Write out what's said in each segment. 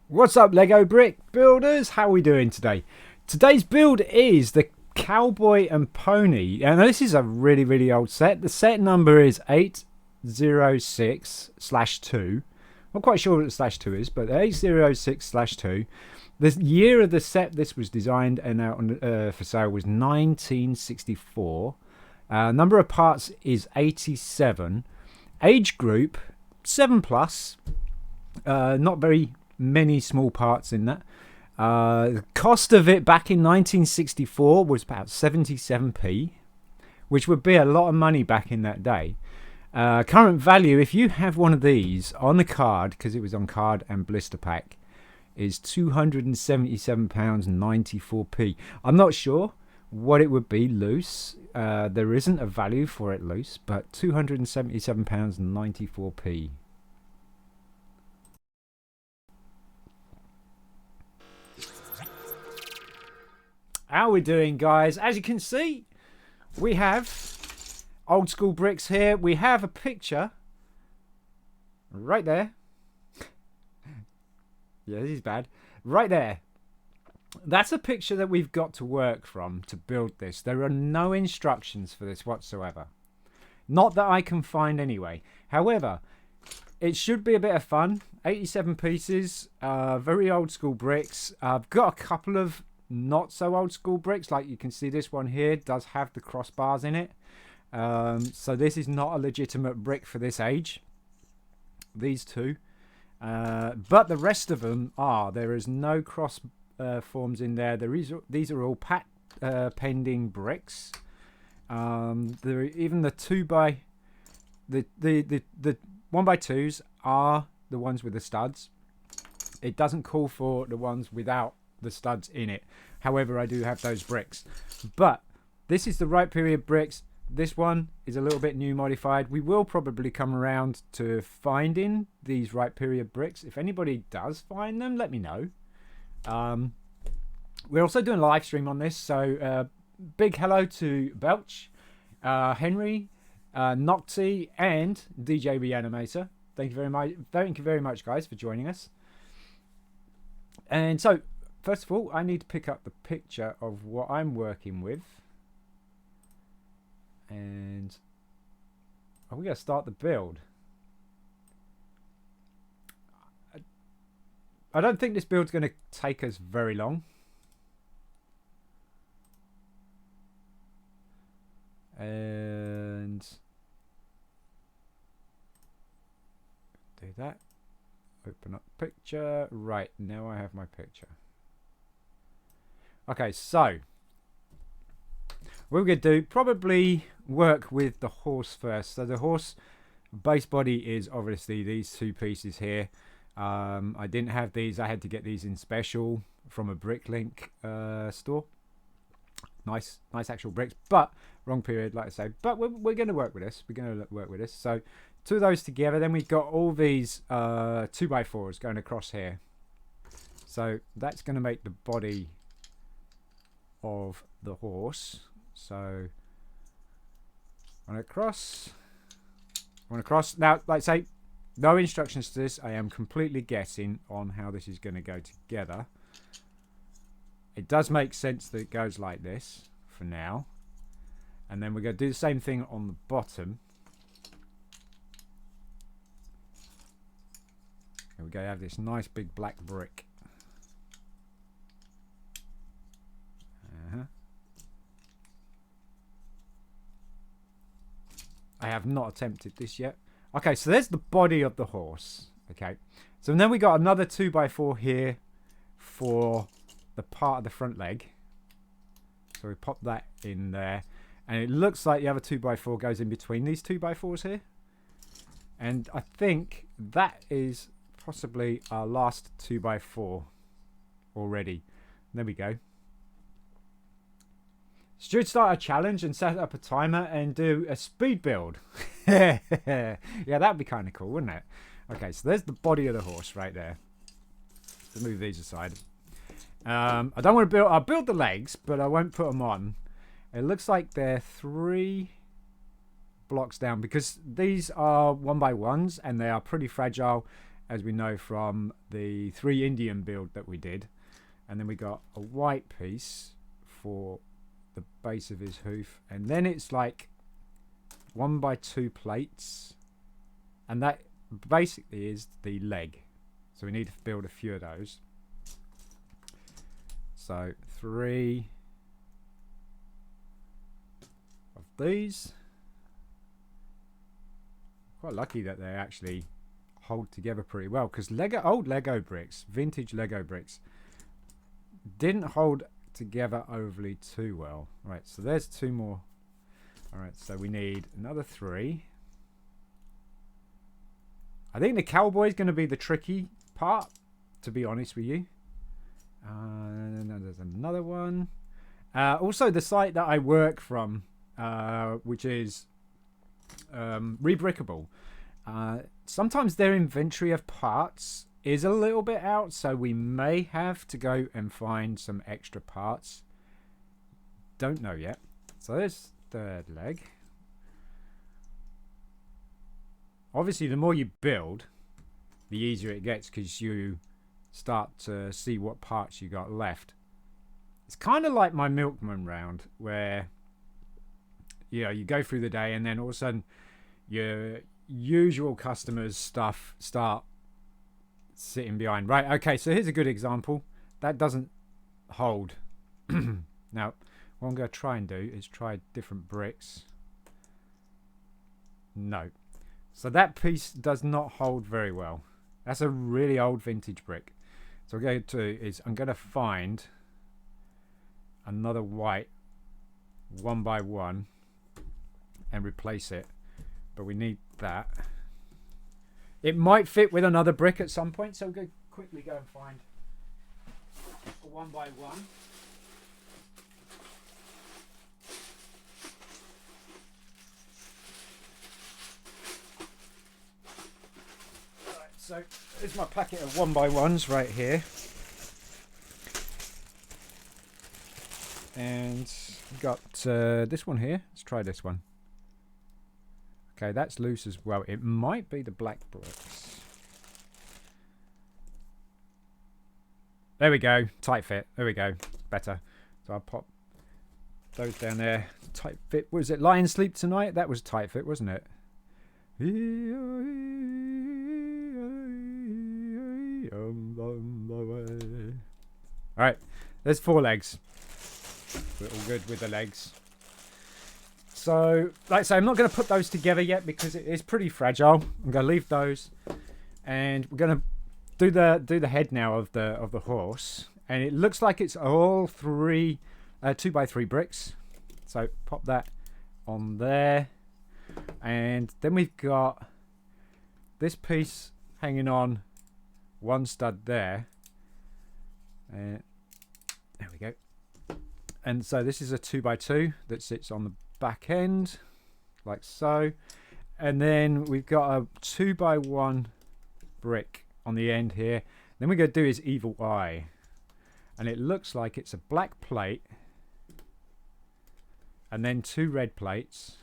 What's up, Lego brick builders? How are we doing today? Today's build is the Cowboy and Pony, and this is a really old set. The set number is 806/2. Not quite sure what the /2 is, but 806/2. The year of the set this was designed and out for sale was 1964. Number of parts is 87. Age group 7 plus. Not very many small parts in that. The cost of it back in 1964 was about 77p, which would be a lot of money back in that day. Current value, if you have one of these on the card, because it was on card and blister pack, is £277.94p. I'm not sure what it would be loose. There isn't a value for it loose, but £277.94p. How we doing, guys? As you can see, we have old school bricks here. We have a picture right there. Yeah, this is bad. Right there. That's a picture that we've got to work from to build this. There are no instructions for this whatsoever. Not that I can find anyway. However, it should be a bit of fun. 87 pieces, very old school bricks. I've got a couple of not so old school bricks, like you can see this one here does have the crossbars in it, so this is not a legitimate brick for this age, these two, but the rest of them are. There is no cross forms in there. These are all pending bricks. Even the 1x2s are the ones with the studs. It doesn't call for the ones without the studs in it. However, I do have those bricks, but this is the right period bricks. This one is a little bit new modified. We will probably come around to finding these right period bricks. If anybody does find them, let me know. We're also doing a live stream on this, so big hello to Belch, Henry, Nocti, and DJ Reanimator. Thank you very much guys for joining us. And so first of all, I need to pick up the picture of what I'm working with. And are we going to start the build? I don't think this build's going to take us very long. And do that. Open up picture. Right, now I have my picture. Okay, so what we're going to do, probably work with the horse first. So the horse base body is obviously these two pieces here. I didn't have these. I had to get these in special from a Bricklink store. Nice actual bricks, but wrong period, like I say. But we're going to work with this. We're going to work with this. So two of those together. Then we've got all these 2x4s going across here. So that's going to make the body of the horse. So on across. Now, like I say, no instructions to this. I am completely guessing on how this is going to go together. It does make sense that it goes like this for now. And then we're going to do the same thing on the bottom. And we're going to have this nice big black brick. I have not attempted this yet. Okay, so there's the body of the horse. Okay, so then we got another 2x4 here for the part of the front leg. So we pop that in there, and it looks like the other 2x4 goes in between these 2x4s here. And I think that is possibly our last 2x4 already. There we go. Should start a challenge and set up a timer and do a speed build. Yeah, that'd be kind of cool, wouldn't it? Okay, so there's the body of the horse right there. Let's move these aside. I don't want to build. I'll build the legs, but I won't put them on. It looks like they're 3 blocks down because these are 1x1s and they are pretty fragile. as we know from the 3 Indian build that we did. And then we got a white piece for the base of his hoof. And then it's like 1x2 plates. And that basically is the leg. So we need to build a few of those. So 3 of these. Quite lucky that they actually hold together pretty well, because old Lego bricks, vintage Lego bricks, didn't hold together overly too well. Right, so there's 2 more. All right, so we need another 3. I think the cowboy is going to be the tricky part, to be honest with you. And then there's another one. Also, the site that I work from, which is Rebrickable. Sometimes their inventory of parts is a little bit out, so we may have to go and find some extra parts. Don't know yet. So there's third leg. Obviously, the more you build, the easier it gets, because you start to see what parts you got left. It's kind of like my Milkman round, where you go through the day and then all of a sudden your usual customers' stuff start sitting behind. Right, okay, so here's a good example. That doesn't hold. Now, what I'm going to try and do is try different bricks. No. So that piece does not hold very well. That's a really old vintage brick. So what I'm going to do is I'm going to find another white 1x1 and replace it. But we need that. It might fit with another brick at some point, so we'll quickly go and find a 1x1. So here's my packet of 1x1s right here. And we've got this one here. Let's try this one. Okay, that's loose as well. It might be the black bricks. There we go. Tight fit. There we go. Better. So I'll pop those down there. Tight fit. Was it Lie and Sleep Tonight? That was tight fit, wasn't it? Alright, there's 4 legs. We're all good with the legs. So, like I say, I'm not going to put those together yet because it is pretty fragile. I'm going to leave those, and we're going to do the head now of the horse. And it looks like it's all 2x3 bricks. So pop that on there, and then we've got this piece hanging on one stud there. There we go. And so this is a 2x2 that sits on the back end, like so. And then we've got a 2x1 brick on the end here. Then we're going to do his evil eye. And it looks like it's a black plate. And then 2 red plates.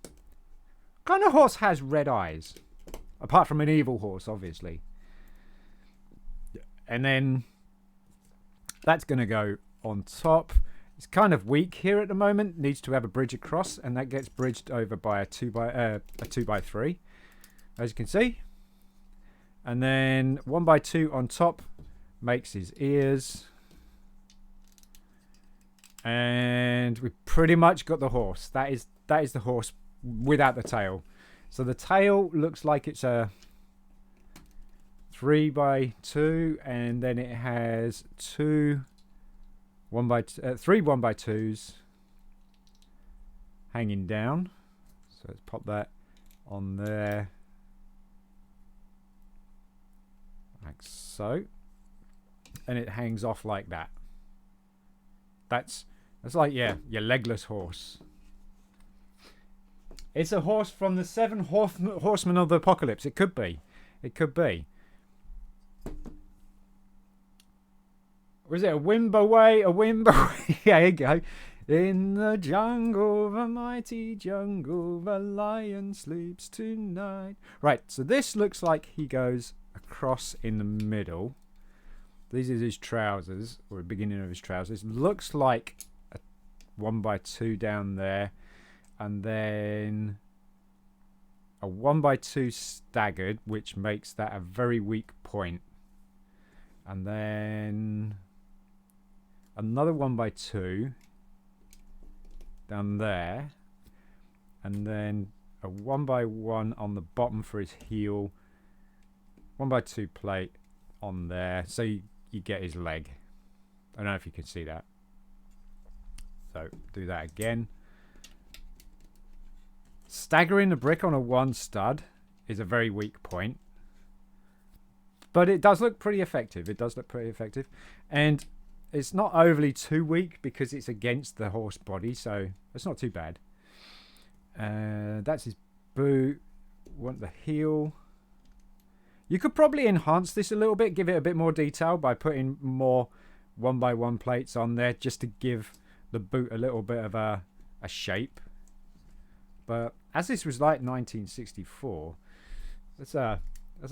What kind of horse has red eyes? Apart from an evil horse, obviously. And then that's going to go on top. It's kind of weak here at the moment. Needs to have a bridge across, and that gets bridged over by a 2x3, as you can see. And then 1x2 on top makes his ears. And we pretty much got the horse. That is the horse without the tail. So the tail looks like it's a 3x2, and then it has 3 1x2s hanging down. So let's pop that on there, like so, and it hangs off like that. That's like, yeah, your legless horse. It's a horse from the 7 horsemen of the apocalypse. It could be. It could be. Was it a Wimbaway? A Wimbaway? Yeah, there you go. In the jungle, the mighty jungle, the lion sleeps tonight. Right, so this looks like he goes across in the middle. These are his trousers, or the beginning of his trousers. Looks like a 1x2 down there, and then a 1x2 staggered, which makes that a very weak point. And then another 1x2 down there, and then a 1x1 on the bottom for his heel, 1x2 plate on there, so you get his leg. I don't know if you can see that. So do that again. Staggering the brick on a 1 stud is a very weak point, but it does look pretty effective. It does look pretty effective, and it's not overly too weak because it's against the horse body, so it's not too bad. That's his boot. Want the heel. You could probably enhance this a little bit, give it a bit more detail by putting more 1x1 plates on there, just to give the boot a little bit of a shape. But as this was like 1964, that's a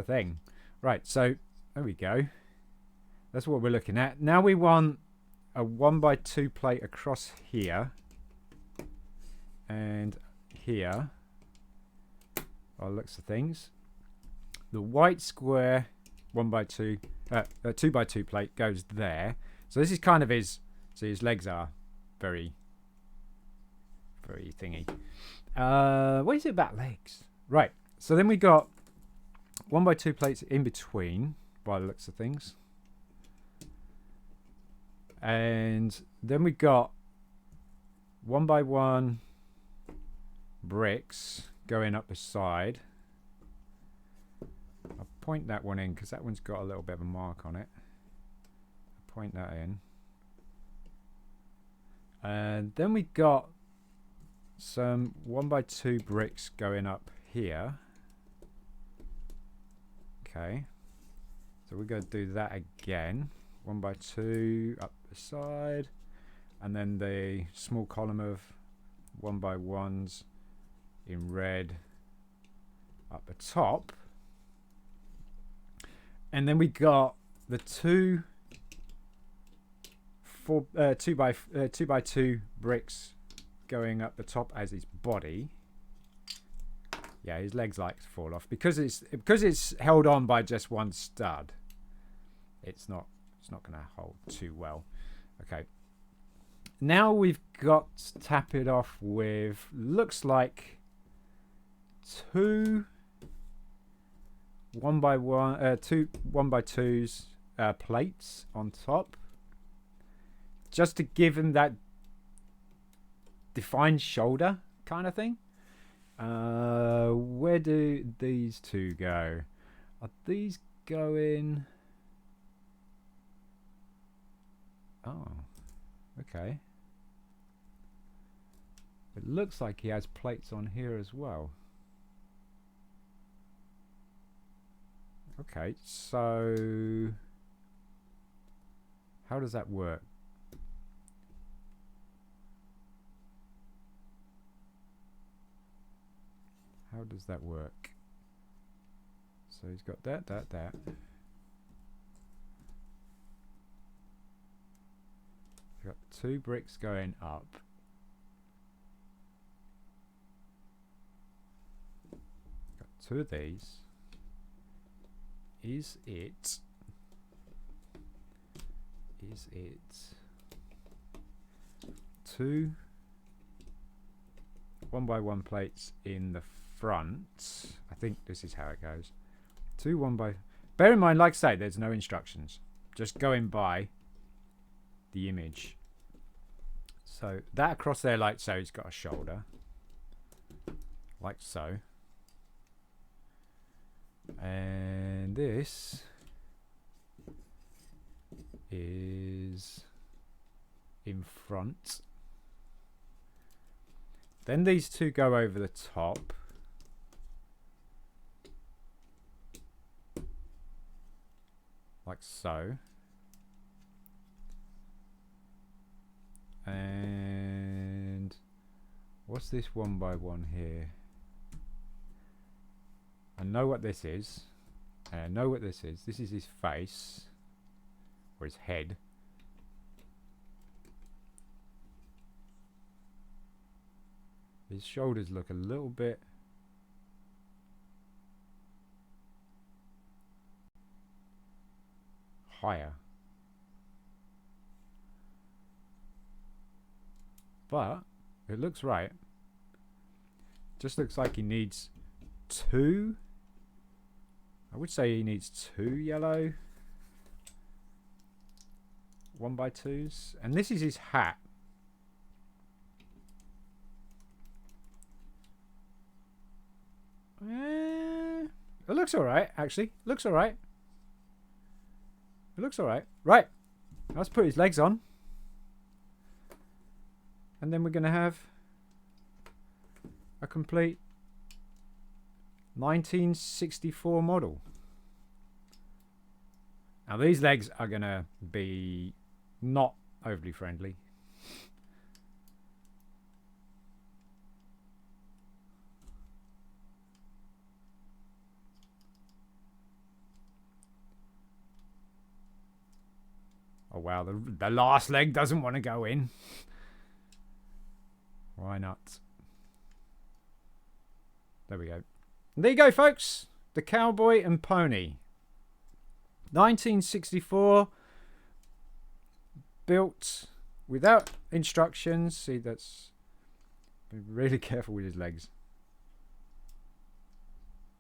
thing. Right, so there we go. That's what we're looking at. Now we want a 1x2 plate across here and here. By the looks of things, the white square 1x2, 2x2 plate goes there. So this is kind of his. So his legs are very, very thingy. What is it about legs? Right. So then we got 1x2 plates in between, by the looks of things. And then we got 1x1 bricks going up the side. I'll point that one in because that one's got a little bit of a mark on it. I'll point that in. And then we got some 1x2 bricks going up here. Okay. So we're going to do that again. 1x2 up the side, and then the small column of 1x1s in red up the top, and then we got the 2x2 bricks going up the top as his body. Yeah, his legs like to fall off because it's held on by just one stud. It's not going to hold too well. Okay. Now we've got to tap it off with, looks like, 2 1x2s plates on top, just to give him that defined shoulder kind of thing. Where do these two go? Are these going? Oh, okay. It looks like he has plates on here as well. Okay, so how does that work? How does that work? So he's got that. Got 2 bricks going up. Got 2 of these. Is it 2 1x1 plates in the front? I think this is how it goes. 2 1x. Bear in mind, like I say, there's no instructions. Just going by the image. So that across there, like so, he's got a shoulder, like so, and this is in front. Then these two go over the top. Like so. And what's this 1x1 here? I know what this is, And I know what this is. This is his face. Or his head. His shoulders look a little bit... higher. But it looks right. Just looks like he needs 2. I would say he needs 2 yellow 1x2s. And this is his hat. It looks alright, actually. Looks alright. It looks alright. Right. Let's put his legs on. And then we're going to have a complete 1964 model. Now these legs are going to be not overly friendly. Oh wow, the last leg doesn't want to go in. Why not? There we go. There you go, folks. The Cowboy and Pony. 1964. Built without instructions. See, that's... Be really careful with his legs.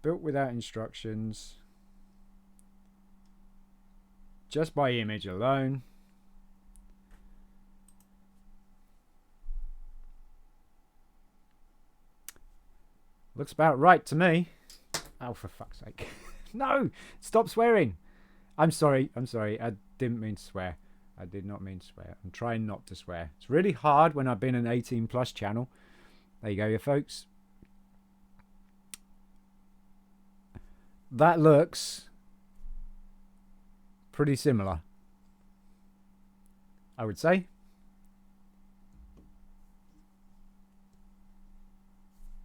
Built without instructions. Just by image alone. Looks about right to me. Oh, for fuck's sake. No! Stop swearing! I'm sorry. I'm sorry. I didn't mean to swear. I did not mean to swear. I'm trying not to swear. It's really hard when I've been an 18+ channel. There you go, you folks. That looks pretty similar, I would say.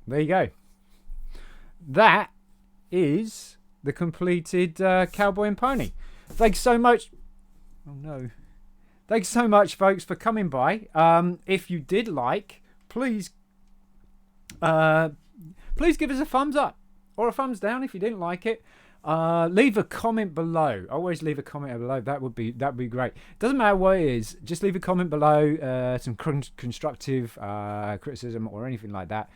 There you go. That is the completed Cowboy and Pony. Thanks so much. Oh no. Thanks so much, folks, for coming by. If you did like, please give us a thumbs up or a thumbs down if you didn't like it. Leave a comment below. Always leave a comment below. That would be great. Doesn't matter what it is. Just leave a comment below. Some constructive criticism or anything like that.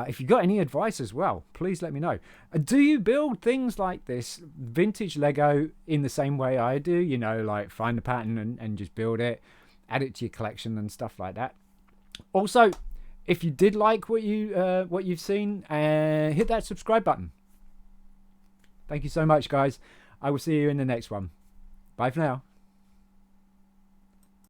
If you got any advice as well, please let me know. Do you build things like this, vintage Lego, in the same way I do? You know, like find the pattern and just build it, add it to your collection and stuff like that. Also, if you did like what you've seen, hit that subscribe button. Thank you so much, guys. I will see you in the next one. Bye for now.